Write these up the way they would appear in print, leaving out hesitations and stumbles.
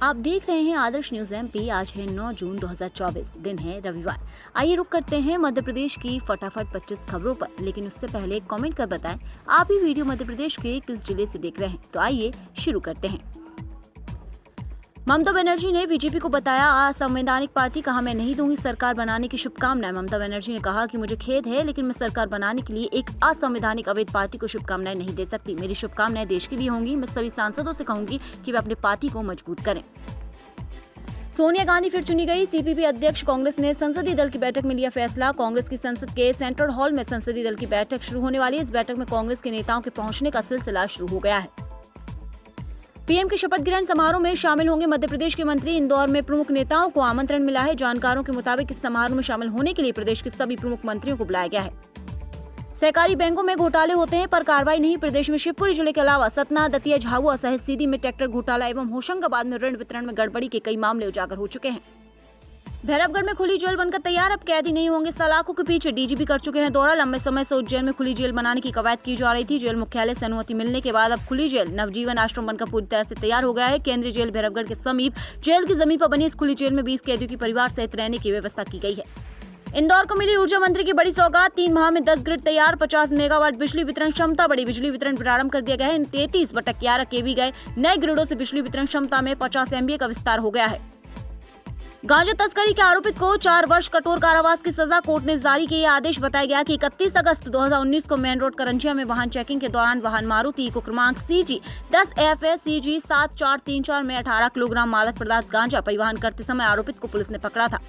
आप देख रहे हैं आदर्श न्यूज एमपी। आज है 9 जून 2024, दिन है रविवार। आइए रुक करते हैं मध्य प्रदेश की फटाफट 25 खबरों पर, लेकिन उससे पहले कमेंट कर बताएं आप ही वीडियो मध्य प्रदेश के किस जिले से देख रहे हैं। तो आइए शुरू करते हैं। ममता बनर्जी ने बीजेपी को बताया असंवैधानिक पार्टी, कहा मैं नहीं दूंगी सरकार बनाने की शुभकामनाएं। ममता बनर्जी ने कहा कि मुझे खेद है, लेकिन मैं सरकार बनाने के लिए एक असंवैधानिक अवैध पार्टी को शुभकामनाएं नहीं दे सकती। मेरी शुभकामनाएं देश के लिए होंगी। मैं सभी सांसदों से कहूंगी कि वे अपनी पार्टी को मजबूत करें। सोनिया गांधी फिर चुनी गई सीपीपी अध्यक्ष। कांग्रेस ने संसदीय दल की बैठक में लिया फैसला। कांग्रेस की संसद के सेंट्रल हॉल में संसदीय दल की बैठक शुरू होने वाली है। इस बैठक में कांग्रेस के नेताओं के पहुंचने का सिलसिला शुरू हो गया है। पीएम के शपथ ग्रहण समारोह में शामिल होंगे मध्य प्रदेश के मंत्री। इंदौर में प्रमुख नेताओं को आमंत्रण मिला है। जानकारों के मुताबिक इस समारोह में शामिल होने के लिए प्रदेश के सभी प्रमुख मंत्रियों को बुलाया गया है। सहकारी बैंकों में घोटाले होते हैं पर कार्रवाई नहीं। प्रदेश में शिवपुरी जिले के अलावा सतना, दतिया, झाबुआ सहित सीधी में ट्रैक्टर घोटाला एवं होशंगाबाद में ऋण वितरण में गड़बड़ी के कई मामले उजागर हो चुके हैं। भैरवगढ़ में खुली जेल बनकर तैयार, अब कैदी नहीं होंगे सलाखों के पीछे। डीजीपी कर चुके हैं दौरा। लंबे समय से उज्जैन में खुली जेल बनाने की कवायद की जा रही थी। जेल मुख्यालय से अनुमति मिलने के बाद अब खुली जेल नवजीवन आश्रम बनकर पूरी तरह से तैयार हो गया है। केंद्रीय जेल भैरवगढ़ के समीप जेल की जमीन पर बनी इस खुली जेल में 20 कैदियों की परिवार सहित रहने की व्यवस्था की गई है। इंदौर को मिली ऊर्जा मंत्री की बड़ी सौगात। 3 माह में 10 ग्रिड तैयार, 50 मेगावाट बिजली वितरण क्षमता बढ़ी। बिजली वितरण प्रारंभ कर दिया गया है। इन 33/11 केवी गए नए ग्रिडों से बिजली वितरण क्षमता में 50 MVA का विस्तार हो गया है। गांजा तस्करी के आरोपित को 4 वर्ष कठोर कारावास की सजा कोर्ट ने जारी किया। आदेश बताया गया कि 31 अगस्त 2019 को मेन रोड करंजिया में वाहन चेकिंग के दौरान वाहन मारुति इको क्रमांक CG 10FA CG 7434 में 18 किलोग्राम मादक पदार्थ गांजा परिवहन करते समय आरोपित को पुलिस ने पकड़ा था।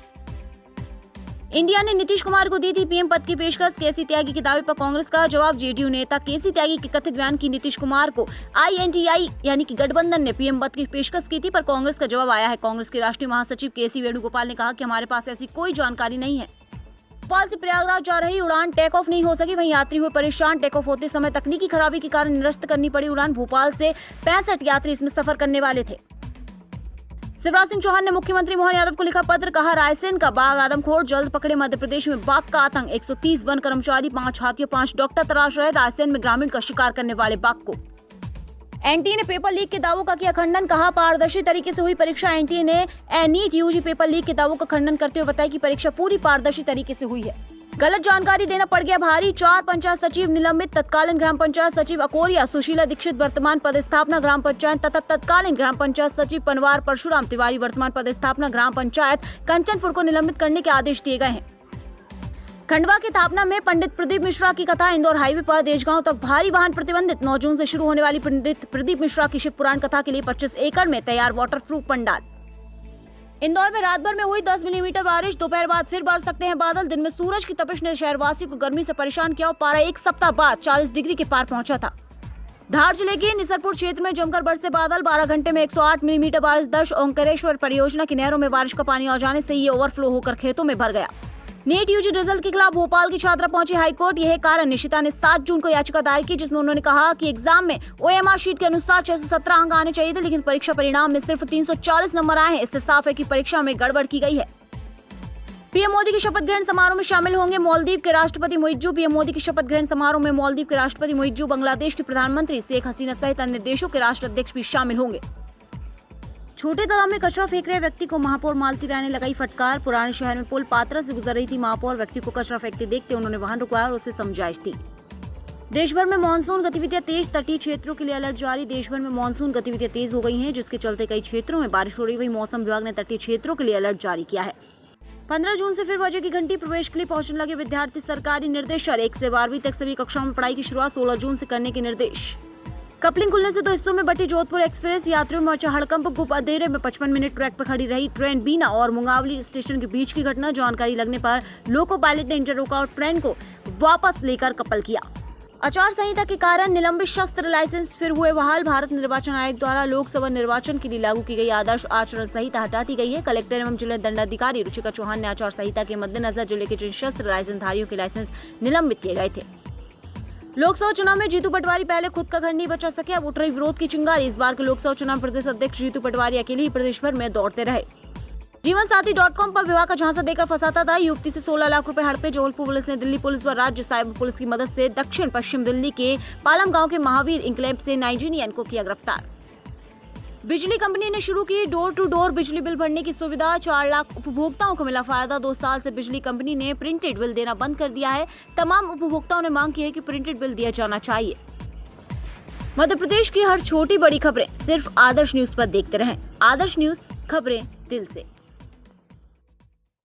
इंडिया ने नीतीश कुमार को दी थी पीएम पद की पेशकश। केसी त्यागी के दावे पर कांग्रेस का जवाब। जेडीयू नेता केसी त्यागी के कथित बयान की नीतीश कुमार को INTI यानी कि गठबंधन ने पीएम पद की पेशकश की थी, पर कांग्रेस का जवाब आया है। कांग्रेस के राष्ट्रीय महासचिव केसी वेणुगोपाल ने कहा कि हमारे पास ऐसी कोई जानकारी नहीं है। भोपाल से प्रयागराज जा रही उड़ान टेक ऑफ नहीं हो सकी, वहीं यात्री हुए परेशान। टेक ऑफ होते समय तकनीकी खराबी के कारण निरस्त करनी पड़ी उड़ान। भोपाल से 65 यात्री इसमें सफर करने वाले थे। शिवराज सिंह चौहान ने मुख्यमंत्री मोहन यादव को लिखा पत्र, कहा रायसेन का बाघ आदमखोर जल्द पकड़े। मध्य प्रदेश में बाघ का आतंक, 130 वन कर्मचारी, 5 हाथियों, 5 डॉक्टर तलाश रहे। रायसेन में ग्रामीण का शिकार करने वाले बाघ को। एनटीए ने पेपर लीक के दावों का किया खंडन, कहा पारदर्शी तरीके से हुई परीक्षा। एनटीए ने नीट यूजी पेपर लीक के दावों का खंडन करते हुए बताया कि परीक्षा पूरी पारदर्शी तरीके से हुई है। गलत जानकारी देना पड़ गया भारी, 4 पंचायत सचिव निलंबित। तत्कालीन ग्राम पंचायत सचिव अकोरिया सुशीला दीक्षित वर्तमान पदस्थापना ग्राम पंचायत तथा तत्कालीन ग्राम पंचायत सचिव पनवार परशुराम तिवारी वर्तमान पदस्थापना ग्राम पंचायत कंचनपुर को निलंबित करने के आदेश दिए गए हैं। खंडवा के थापना में पंडित प्रदीप मिश्रा की कथा। इंदौर हाईवे पर देशगांव तक भारी वाहन प्रतिबंधित। 9 जून से शुरू होने वाली पंडित प्रदीप मिश्रा की शिव पुराण कथा के लिए 25 एकड़ में तैयार वाटर प्रूफ पंडाल। इंदौर में रात भर में हुई 10 मिलीमीटर बारिश। दोपहर बाद फिर बरस सकते हैं बादल। दिन में सूरज की तपिश ने शहरवासियों को गर्मी से परेशान किया और पारा एक सप्ताह बाद 40 डिग्री के पार पहुंचा था। धार जिले के निसरपुर क्षेत्र में जमकर बरसे बादल। 12 घंटे में 108 मिलीमीटर बारिश दर्ज। ओंकारेश्वर परियोजना की नहरों में बारिश का पानी आ जाने से ये ओवरफ्लो होकर खेतों में भर गया। नीट यूजी रिजल्ट के खिलाफ भोपाल की छात्रा पहुंची हाईकोर्ट। यह कारण निशिता ने 7 जून को याचिका दायर की, जिसमें उन्होंने कहा कि एग्जाम में OMR शीट के अनुसार 617 अंक आने चाहिए थे, लेकिन परीक्षा परिणाम में सिर्फ 340 नंबर आए हैं। इससे साफ है कि परीक्षा में गड़बड़ की गई है। पीएम मोदी के शपथ ग्रहण समारोह में शामिल होंगे मालदीव के राष्ट्रपति मुइज्जू। पीएम मोदी के शपथ ग्रहण समारोह में मालदीव के राष्ट्रपति मुइज्जू, बांग्लादेश के प्रधानमंत्री शेख हसीना सहित अन्य देशों के राष्ट्राध्यक्ष भी शामिल होंगे। छोटे तालाब में कचरा फेंक रहे व्यक्ति को महापौर मालती राय ने लगाई फटकार। पुराने शहर में पुल पात्रा से गुजर रही थी महापौर। व्यक्ति को कचरा फेंकते देखते उन्होंने वाहन रुकवाया और उसे समझाइश दी। देश भर में मानसून गतिविधियां तेज, तटीय क्षेत्रों के लिए अलर्ट जारी। देश भर में मानसून गतिविधियां तेज हो गई हैं, जिसके चलते कई क्षेत्रों में बारिश हो रही। वहीं मौसम विभाग ने तटीय क्षेत्रों के लिए अलर्ट जारी किया है। 15 जून से फिर बजे की घंटी प्रवेश के लिए पहुंचने लगे विद्यार्थी। सरकारी निर्देश 1 से 12वीं तक सभी कक्षाओं में पढ़ाई की शुरुआत 16 जून से करने के निर्देश। कपलिंग खुलने से 2 हिस्सों में बटी जोधपुर एक्सप्रेस। यात्रियों में मचा हड़कंप। गुप अंधेरे में 55 मिनट ट्रैक पर खड़ी रही ट्रेन। बीना और मुंगावली स्टेशन के बीच की घटना। जानकारी लगने पर लोको पायलट ने इंजन रोका और ट्रेन को वापस लेकर कपल किया। आचार संहिता के कारण निलंबित शस्त्र लाइसेंस फिर हुए बहाल। भारत निर्वाचन आयोग द्वारा लोकसभा निर्वाचन के लिए लागू की गई आदर्श आचरण संहिता हटा दी गई है। कलेक्टर एवं जिला दंडाधिकारी रुचिका चौहान ने आचार संहिता के मद्देनजर जिले के जिन शस्त्र लाइसेंस धारियों के लाइसेंस निलंबित किए गए थे। लोकसभा चुनाव में जीतू पटवारी पहले खुद का घर नहीं बचा सके, अब उठ रही विरोध की चिंगारी। इस बार के लोकसभा चुनाव प्रदेश अध्यक्ष जीतू पटवारी अकेले ही प्रदेश भर में दौड़ते रहे। जीवनसाथी.com पर विवाह का झांसा देकर फंसाता था। युवती से 16 लाख रुपए हड़पे। जबलपुर पुलिस ने दिल्ली पुलिस व राज्य साइबर पुलिस की मदद से दक्षिण पश्चिम दिल्ली के पालम गांव के महावीर इंक्लेव से नाइजीरियन को किया गिरफ्तार। बिजली कंपनी ने शुरू की डोर टू डोर बिजली बिल भरने की सुविधा। 4 लाख उपभोक्ताओं को मिला फायदा। 2 साल से बिजली कंपनी ने प्रिंटेड बिल देना बंद कर दिया है। तमाम उपभोक्ताओं ने मांग की है कि प्रिंटेड बिल दिया जाना चाहिए। मध्य प्रदेश की हर छोटी बड़ी खबरें सिर्फ आदर्श न्यूज पर देखते रहें। आदर्श न्यूज, खबरें दिल से।